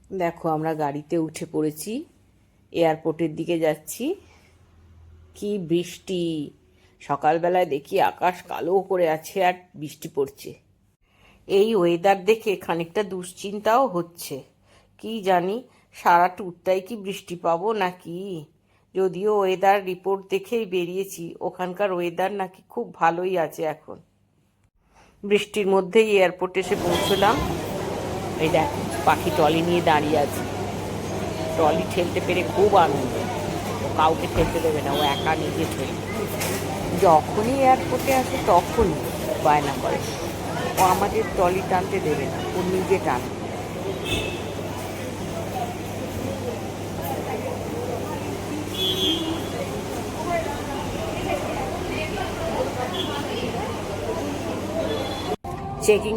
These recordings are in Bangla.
দেখো আমরা গাড়িতে উঠে পড়েছি, এয়ারপোর্টের দিকে যাচ্ছি। কি বৃষ্টি! সকালবেলায় দেখি আকাশ কালো করে আছে আর বৃষ্টি পড়ছে। এই ওয়েদার দেখে খানিকটা দুশ্চিন্তাও হচ্ছে। কি জানি সারা ট্যুরটাই কি বৃষ্টি পাবো নাকি। যদিও ওয়েদার রিপোর্ট দেখেই বেরিয়েছি, ওখানকার ওয়েদার নাকি খুব ভালোই আছে এখন। বৃষ্টির মধ্যেই এয়ারপোর্টে এসে পৌঁছলাম। এই দেখ, পাখি ট্রলি নিয়ে দাঁড়িয়ে আছে। ট্রলি ঠেলতে পেরে খুব আনন্দ। ও কাউকে ঠেলতে দেবে না, ও একা নিজে ঠেলবে। যখনই এয়ারপোর্টে আসে তখনই বায়না করে, ও আমাদের ট্রলি টানতে দেবে না, ও নিজে টানবে।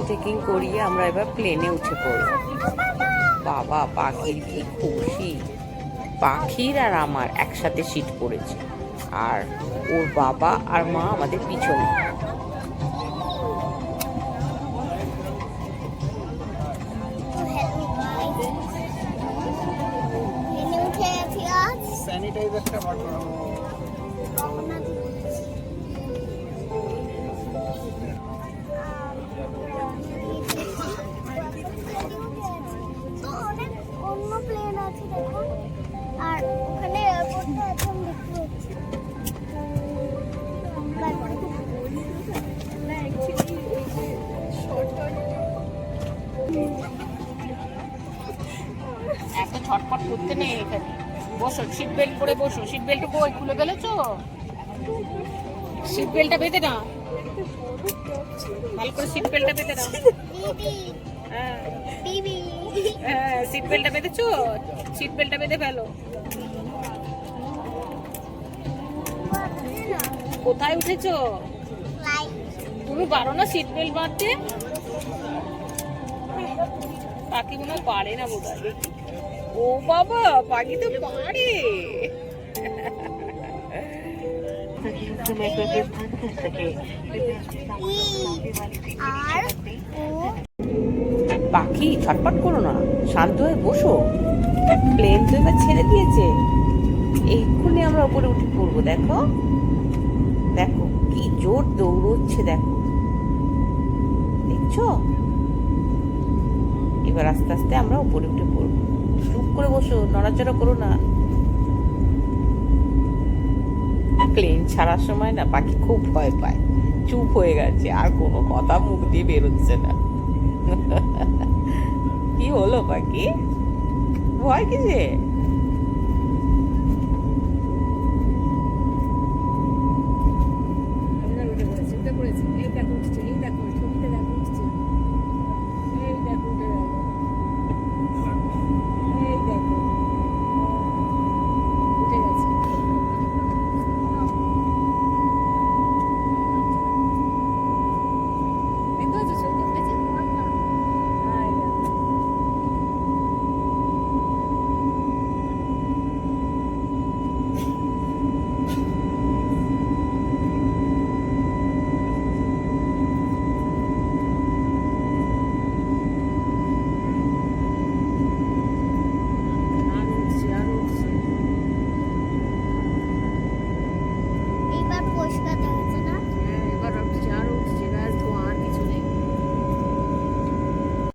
চেকিং করিয়ে আমরা এবার প্লেনে উঠে পড়ব। বাবা, পাখির কি খুশি! পাখির আর আমার একসাথে সিট পড়েছে, আর ওর বাবা আর মা আমাদের পিছনে। স্যানিটাইজারটা বার করো। অন্য প্লেন আছে দেখো, আর ওখানে এয়ারপোর্টটা এখন দেখতে পাচ্ছি। এত ছটফট করতে নেই এখানে। বসো, সিট বেল্ট পরে বসো। সিট বেল্ট কই খুলে ফেলেছো? সিট বেল্টটা বেঁধে না, ভালো করে সিট বেল্টটা বেঁধে দাও। হ্যাঁ, সিট বেল্টটা বেঁধেছো? সিট বেল্টটা বেঁধে ফেলো। কোথায় উঠেছো? তুমি পারো না সিট বেল্ট বাঁধতে? পাখি মনে হয় পারে না বোধ হয়। ও বাবা, পাখি তো পারে। পাখি ছটফট করো না, শান্ত হয়ে বসো। প্লেন তো এবার ছেড়ে দিয়েছে, এইক্ষুনি আমরা উপরে উঠে পড়বো। দেখো দেখো কি জোর দৌড়চ্ছে, দেখো, দেখছো? এবার আস্তে আস্তে আমরা উপরে উঠে পড়বো। চুপ করে বসো, নড়াচড়া করো না। প্লেন ছাড়ার সময় না পাখি খুব ভয় পায়, চুপ হয়ে গেছে, আর কোনো কথা মুখ দিয়ে বেরোচ্ছে না। কি হলো পাখি, ভয় কিসে?